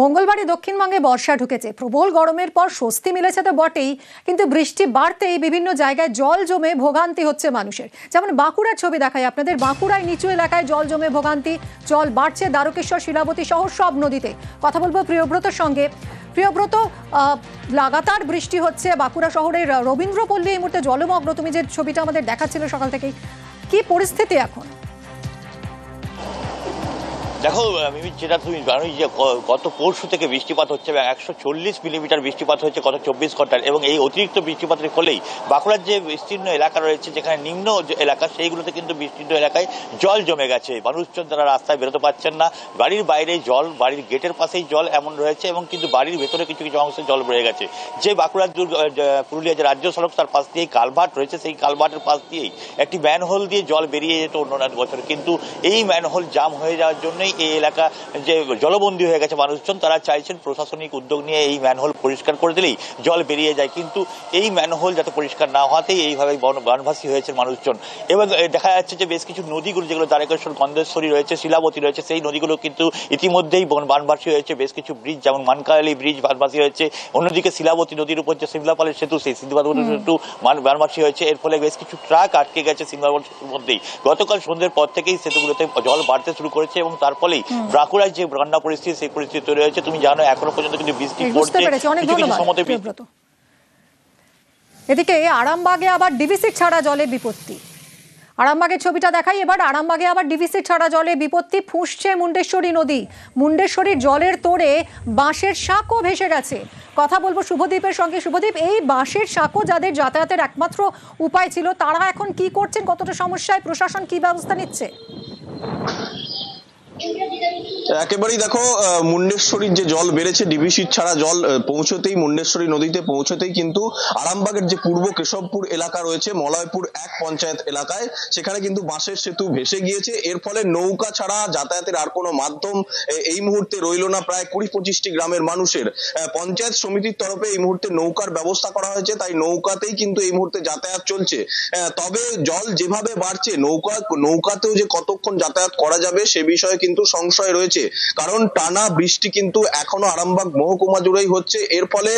মঙ্গলবারই দক্ষিণবঙ্গে বর্ষা ঢুকেছে। প্রবল গরমের পর স্বস্তি মিলেছে তো বটেই, কিন্তু বৃষ্টি বাড়তেই বিভিন্ন জায়গায় জল জমে ভোগান্তি হচ্ছে মানুষের। যেমন বাঁকুড়ার ছবি দেখাই আপনাদের। বাঁকুড়ায় নিচু এলাকায় জল জমে ভোগান্তি, জল বাড়ছে দ্বারকেশ্বর, শিলাবতী সহ সব নদীতে। কথা বলবো প্রিয়ব্রতর সঙ্গে। প্রিয়ব্রত, লাগাতার বৃষ্টি হচ্ছে, বাঁকুড়া শহরের রবীন্দ্রপল্লী এই মুহূর্তে জলমগ্ন। তুমি যে ছবিটা আমাদের দেখাচ্ছিলে সকাল থেকেই, কি পরিস্থিতি এখন? দেখো মিমি, যেটা তুমি জানো যে গত পরশু থেকে বৃষ্টিপাত হচ্ছে এবং 140 মিলিমিটার বৃষ্টিপাত হচ্ছে গত 24 ঘন্টার। এবং এই অতিরিক্ত বৃষ্টিপাতের ফলেই বাঁকুড়ার যে বিস্তীর্ণ এলাকা রয়েছে, যেখানে নিম্ন এলাকা, সেইগুলোতে কিন্তু বিস্তীর্ণ এলাকায় জল জমে গেছে। মানুষজন তারা রাস্তায় বেরোতে পারছেন না, বাড়ির বাইরে জল, বাড়ির গেটের পাশেই জল এমন রয়েছে, এবং কিন্তু বাড়ির ভেতরে কিছু কিছু অংশে জল রয়ে গেছে। যে বাঁকুড়ার পুরুলিয়া যে রাজ্য সড়ক, তার পাশ দিয়েই কালভার্ট রয়েছে, সেই কালভার্টের পাশ দিয়েই একটি ম্যানহোল দিয়ে জল বেরিয়ে যেত অন্য বছর, কিন্তু এই ম্যানহোল জাম হয়ে যাওয়ার জন্যই এই এলাকা যে জলবন্দী হয়ে গেছে মানুষজন। তারা চাইছেন প্রশাসনিক উদ্যোগ নিয়ে এই ম্যানহোল পরিষ্কার করে দিলেই জল বেরিয়ে যায়, কিন্তু এই ম্যানহোল যাতে পরিষ্কার না হওয়াতেই এইভাবে বানভাসী হয়েছে মানুষজন। এবং দেখা যাচ্ছে যে বেশ কিছু নদীগুলো, যেগুলো দ্বারকেশ্বর, গন্ধেশ্বরী রয়েছে, শিলাবতী রয়েছে, সেই নদীগুলো কিন্তু ইতিমধ্যেই বানভাসী হয়েছে। বেশ কিছু ব্রিজ, যেমন মানকালি ব্রিজ বানভাসী হয়েছে। অন্যদিকে শিলাবতী নদীর উপর যে সিমলাপালের সেতু, সেই সিমলাপালের সেতু বানভাসী হয়েছে। এর ফলে বেশ কিছু ট্রাক আটকে গেছে সিমলাপাল সেতুর মধ্যেই। গতকাল সন্ধ্যের পর থেকেই সেতুগুলোতে জল বাড়তে শুরু করেছে, এবং তার ফলেই বাঁকুড়ায় যে বন্যা পরিস্থিতি, সেই পরিস্থিতি তৈরি হয়েছে। তুমি জানো এখনো পর্যন্ত কিন্তু বৃষ্টি পড়ছে। এদিকে আরামবাগে আবার ডিভিসি ছাড়া জলে বিপত্তি। আরামবাগের ছবিটা দেখাই এবার। আরামবাগে আবার ডিভিসি ছাড়া জলে বিপত্তি, ফুঁসছে মুন্ডেশ্বরী নদী। মুন্ডেশ্বরীর জলের তোড়ে বাঁশের সাঁকো ভেসে গেছে। কথা বলবো শুভদীপের সঙ্গে। শুভদীপ, এই বাঁশের সাঁকো যাদের যাতায়াতের একমাত্র উপায় ছিল, তারা এখন কি করছেন, কতটা সমস্যায়, প্রশাসন কি ব্যবস্থা নিচ্ছে? একেবারেই দেখো, মুন্ডেশ্বরীর যে জল বেড়েছে, ডিভিসি ছাড়া জল পৌঁছতেই, মুন্ডেশ্বরী নদীতে পৌঁছতেই কিন্তু আরামবাগের যে পূর্ব কেশবপুর এলাকা রয়েছে, মলয়পুর 1 পঞ্চায়েত এলাকায়, সেখানে কিন্তু বাঁশের সেতু ভেসে গিয়েছে। এর ফলে নৌকা ছাড়া যাতায়াতের আর কোনো মাধ্যম এই মুহূর্তে রইল না প্রায় 20-25টি গ্রামের মানুষের। পঞ্চায়েত সমিতির তরফে এই মুহূর্তে নৌকার ব্যবস্থা করা হয়েছে, তাই নৌকাতেই কিন্তু এই মুহূর্তে যাতায়াত চলছে। তবে জল যেভাবে বাড়ছে, নৌকাতেও যে কতক্ষণ যাতায়াত করা যাবে সে বিষয়ে কিন্তু সংশয় রয়েছে, কারণ টানা বৃষ্টি কিন্তু এখনো আরামবাগ মহকুমা জুড়েই হচ্ছে। এর ফলে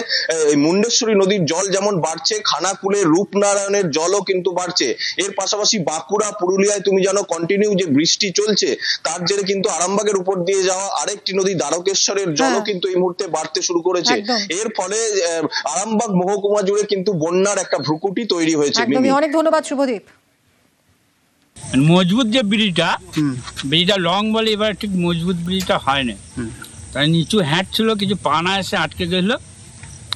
মুন্ডেশ্বরী নদীর জল যেমন বাড়ছে, খানাকুলের রূপনারায়ণের জলও কিন্তু বাড়ছে। এর পাশাপাশি বাঁকুড়া, পুরুলিয়ায় তুমি জানো কন্টিনিউ যে বৃষ্টি চলছে, তার জেরে কিন্তু আরামবাগের উপর দিয়ে যাওয়া আরেকটি নদী দ্বারকেশ্বরের জলও কিন্তু এই মুহূর্তে বাড়তে শুরু করেছে। এর ফলে আরামবাগ মহকুমা জুড়ে কিন্তু বন্যার একটা ভ্রুকুটি তৈরি হয়েছে। অনেক ধন্যবাদ শুভদীপ। মজবুত যে ব্রিজটা লং বলে, এবার ঠিক মজবুত ব্রিজটা হয় না, তাই নিচু হ্যাট ছিল, কিছু পানা এসে আটকে গেছিল,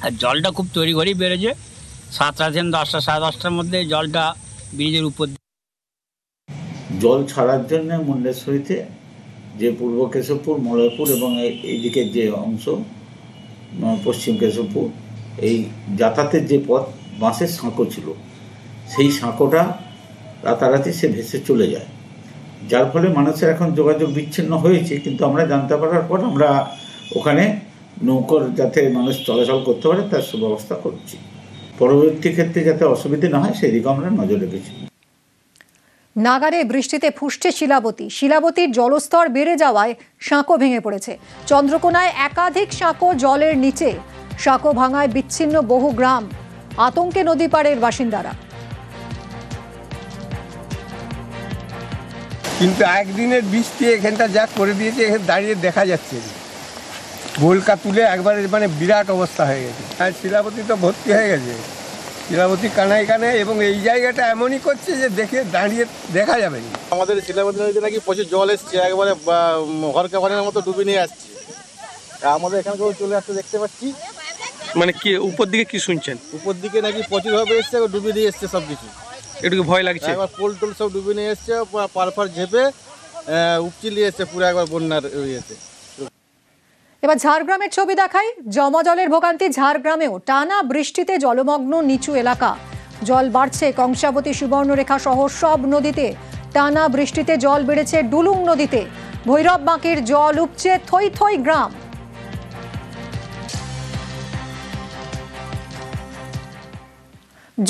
আর জলটা খুব তৈরি করেই বেড়েছে। 7টা থেকে 10টা, 10:30টার মধ্যে জলটা ব্রিজের উপর। জল ছাড়ার জন্য মুন্ডেশ্বরীতে যে পূর্ব কেশবপুর, মলয়পুর এবং এইদিকের যে অংশ পশ্চিম কেশবপুর, এই যাতায়াতের যে পথ, বাঁশের সাঁকো ছিল, সেই সাঁকোটা রাতারাতি সে ভেসে চলে যায়, যার ফলে মানুষের এখন যোগাযোগ বিচ্ছিন্ন হয়েছে। কিন্তু আমরা জানতে পারার পর আমরা ওখানে নৌকোর যাতে মানুষ চলাচল করতে পারে তার সুব্যবস্থা করছি। পরবর্তী ক্ষেত্রে যাতে অসুবিধা না হয় সেদিকে আমরা নজর রেখেছি। নাগারে বৃষ্টিতে ফুঁসছে শিলাবতী। শিলাবতীর জলস্তর বেড়ে যাওয়ায় সাঁকো ভেঙে পড়েছে। চন্দ্রকোনায় একাধিক সাঁকো জলের নিচে। সাঁকো ভাঙায় বিচ্ছিন্ন বহু গ্রাম। আতঙ্কে নদী পাড়ের বাসিন্দারা। কিন্তু একদিনের বৃষ্টি এখানটা যা করে দিয়েছে, এখানে দাঁড়িয়ে দেখা যাচ্ছে গোলকা তুলে একবারে মানে বিরাট অবস্থা হয়ে গেছে। আর শিলাবতী তো ভর্তি হয়ে গেছে, শিলাবতী কানায় কানায়, এবং এই জায়গাটা এমনই করছে যে দেখে দাঁড়িয়ে দেখা যাবে না। আমাদের শিলাবতী নদীতে নাকি প্রচুর জল এসছে, একবারে ঘর কাপড়ের মতো ডুবে নিয়ে আসছে। আমাদের এখানকেও চলে আসতে দেখতে পাচ্ছি। মানে কি উপর দিকে কি শুনছেন? উপর দিকে নাকি প্রচুর ভাবে এসছে, ডুবে দিয়ে এসছে সব কিছু। একটু ভয় লাগছে। একবার পোল টোল সব ডুবে নিয়ে এসছে, পারফার ঝেপে উপচি নিয়ে এসছে পুরো একবার বন্যার ইয়েতে। এবার ঝাড়গ্রামের ছবি দেখাই। জমা জলের ভোগান্তি ঝাড়গ্রামেও। টানা বৃষ্টিতে জলমগ্ন নিচু এলাকা। জল বাড়ছে কংসাবতী, সুবর্ণরেখা সহ সব নদীতে। টানা বৃষ্টিতে জল বেড়েছে ডুলুং নদীতে। ভৈরব বাঁকের জল উপচে থই থই গ্রাম।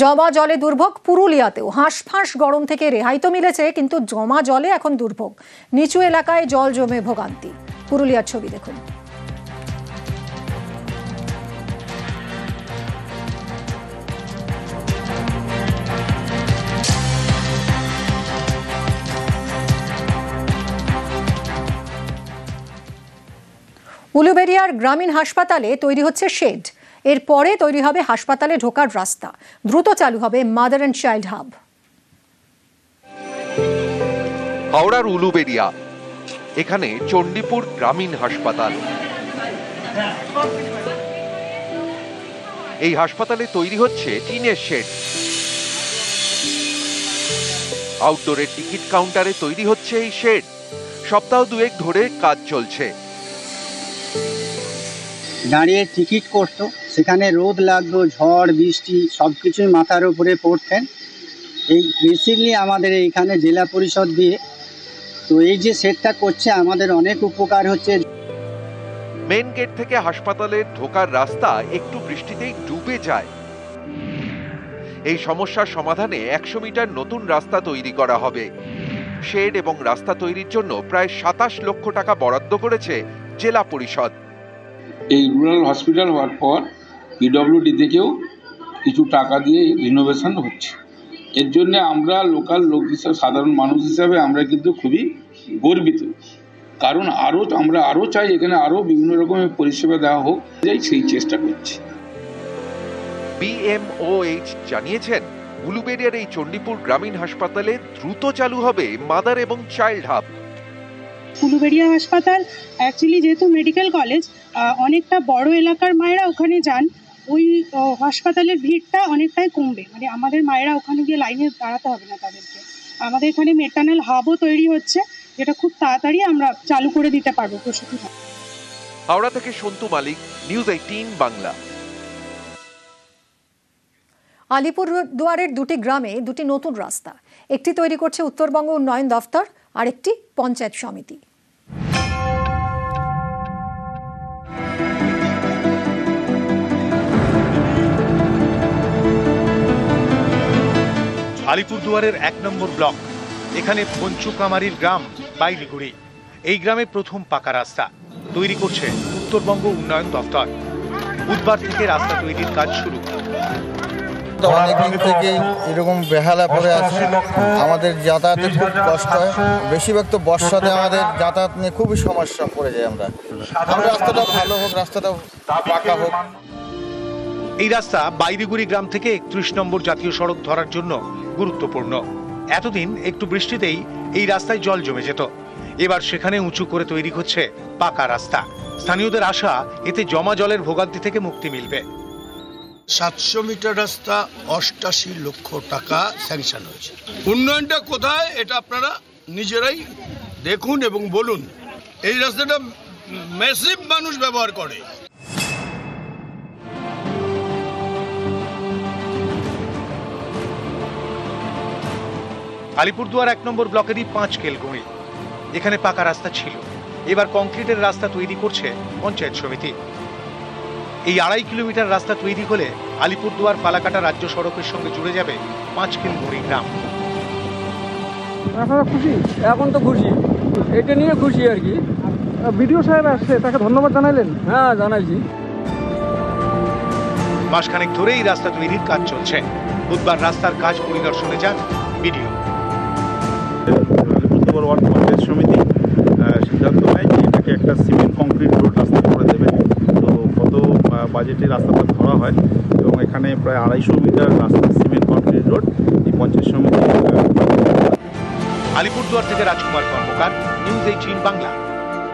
জমা জলে দুর্ভোগ পুরুলিয়াতেও। হাঁসফাঁস গরম থেকে রেহাই তো মিলেছে, কিন্তু জমা জলে এখন দুর্ভোগ। নিচু এলাকায় জল জমে ভোগান্তি। পুরুলিয়ার ছবি দেখুন। উলুবেড়িয়ার গ্রামীণ হাসপাতালে তৈরি হচ্ছে শেড, এরপরে তৈরি হবে হাসপাতালে ঢোকার রাস্তা। দ্রুত চালু হবে মাদার অ্যান্ড চাইল্ড হাব। হাওড়ার উলুবেড়িয়া, এখানে চণ্ডীপুর গ্রামীণ হাসপাতাল। এই হাসপাতালে তৈরি হচ্ছে টিনের শেড। আউটডোরের টিকিট কাউন্টারে তৈরি হচ্ছে এই শেড। সপ্তাহ দুয়েক ধরে কাজ চলছে। দাঁড়িয়ে টিকিট করতো, সেখানে রোদ লাগতো, ঝড় বৃষ্টি সবকিছুই মাথার উপরে পড়তেন। এই বেসিকলি আমাদের এইখানে জেলা পরিষদ দিয়ে তো এই যে সেটটা করছে আমাদের অনেক উপকার হচ্ছে। মেন গেট থেকে হাসপাতালের ঢোকার রাস্তা একটু বৃষ্টিতেই ডুবে যায়। এই সমস্যার সমাধানে 100 মিটার নতুন রাস্তা তৈরি করা হবে। শেড এবং রাস্তা তৈরির জন্য প্রায় 27 লক্ষ টাকা বরাদ্দ করেছে জেলা পরিষদ। এই রুরাল হসপিটাল হওয়ার পর পিডব্লিউডি থেকেও কিছু টাকা দিয়ে রিনোভেশন হচ্ছে। এর জন্য আমরা লোকাল লোক হিসাবে, সাধারণ মানুষ হিসাবে আমরা কিন্তু খুবই গর্বিত। কারণ আমরা আরও চাই এখানে আরও বিভিন্ন রকমের পরিষেবা দেওয়া হোক, সেই চেষ্টা করছি। BMOH জানিয়েছেন, উলুবেড়িয়ার এই চণ্ডীপুর গ্রামীণ হাসপাতালে দ্রুত চালু হবে মাদার এবং চাইল্ড হাব। উলুবেড়িয়া হাসপাতাল অ্যাকচুয়ালি যেহেতু মেডিকেল কলেজ, অনেকটা বড় এলাকার মায়েরা ওখানে যান, ওই হাসপাতালের ভিড়টা অনেকটাই কমবে। মানে আমাদের মায়েরা ওখানে গিয়ে লাইনে দাঁড়াতে হবে না তাদেরকে। আমাদের এখানে মেটার্নাল হাবও তৈরি হচ্ছে, যেটা খুব তাড়াতাড়ি আমরা চালু করে দিতে পারবো প্রসূতি। হাওড়া থেকে সন্তু মালিক, নিউজ 18 বাংলা। আলিপুরদুয়ারের দুটি গ্রামে দুটি নতুন রাস্তা, একটি তৈরি করছে উত্তরবঙ্গ উন্নয়ন দফতর, আরেকটি পঞ্চায়েত সমিতি। আলিপুরদুয়ারের 1 নম্বর ব্লক, এখানে পঞ্চুকামারির গ্রাম বাইরিগুড়ি। এই গ্রামে প্রথম পাকা রাস্তা তৈরি করছে উত্তরবঙ্গ উন্নয়ন দফতর। বুধবার থেকে রাস্তা তৈরির কাজ শুরু। অনেকদিন থেকেই এরকম বেহালা পড়ে আছে, আমাদের যাতায়াতে খুব কষ্ট হয়। বেশিরভাগ তো বর্ষাতে আমাদের যাতায়াত নিয়ে খুবই সমস্যা পড়ে যায়। আমরা রাস্তাটা ভালো হোক, রাস্তাটা পাকা হোক। এই রাস্তা বাইরিগুড়ি গ্রাম থেকে 31 নম্বর জাতীয় সড়ক ধরার জন্য গুরুত্বপূর্ণ। এতদিন একটু বৃষ্টিতেই এই রাস্তায় জল জমে যেত, এবার সেখানে উঁচু করে তৈরি হচ্ছে পাকা রাস্তা। স্থানীয়দের আশা, এতে জমা জলের ভোগান্তি থেকে মুক্তি মিলবে। 700 মিটার রাস্তা 88 লক্ষ টাকা স্যাংশন হয়েছে। উন্নয়নটা কোথায় এটা আপনারা নিজেরাই দেখুন এবং বলুন। এই রাস্তাটা ম্যাসিভ মানুষ ব্যবহার করে। আলিপুরদুয়ার 1 নম্বর ব্লকেরই 5 কেলগুড়ি, এখানে পাকা রাস্তা ছিল, এবার কংক্রিটের রাস্তা তৈরি করছে পঞ্চায়েত সমিতি। এই 2.5 কিলোমিটার রাস্তা তৈরি হলে আলিপুরদুয়ার ফালাকাটা রাজ্য সড়কের সঙ্গে জুড়ে যাবে 5 কেলগুড়ি গ্রাম। আপনারা খুশি? এখন তো খুশি, এটা নিয়ে খুশি আর কি। বিডিও সাহেব আসছে, তাকে ধন্যবাদ জানাইলেন? হ্যাঁ, জানাইছি। মাসখানেক ধরেই রাস্তা তৈরির কাজ চলছে। বুধবার রাস্তার কাজ পরিদর্শনে যান বিডিও। আলিপুরদুয়ার ওয়ার্ড পঞ্চায়েত সমিতি সিদ্ধান্ত নেয় যে এটাকে একটা সিমেন্ট কংক্রিট রোড রাস্তা করে দেবে। তো কত বাজেটে রাস্তাটা ধরা হয় এবং এখানে প্রায় 250 মিটার রাস্তা সিমেন্ট কংক্রিট রোড এই পঞ্চায়েত সমিতি। আলিপুরদুয়ার থেকে রাজকুমার কর্মকার, নিউজ 18 বাংলা।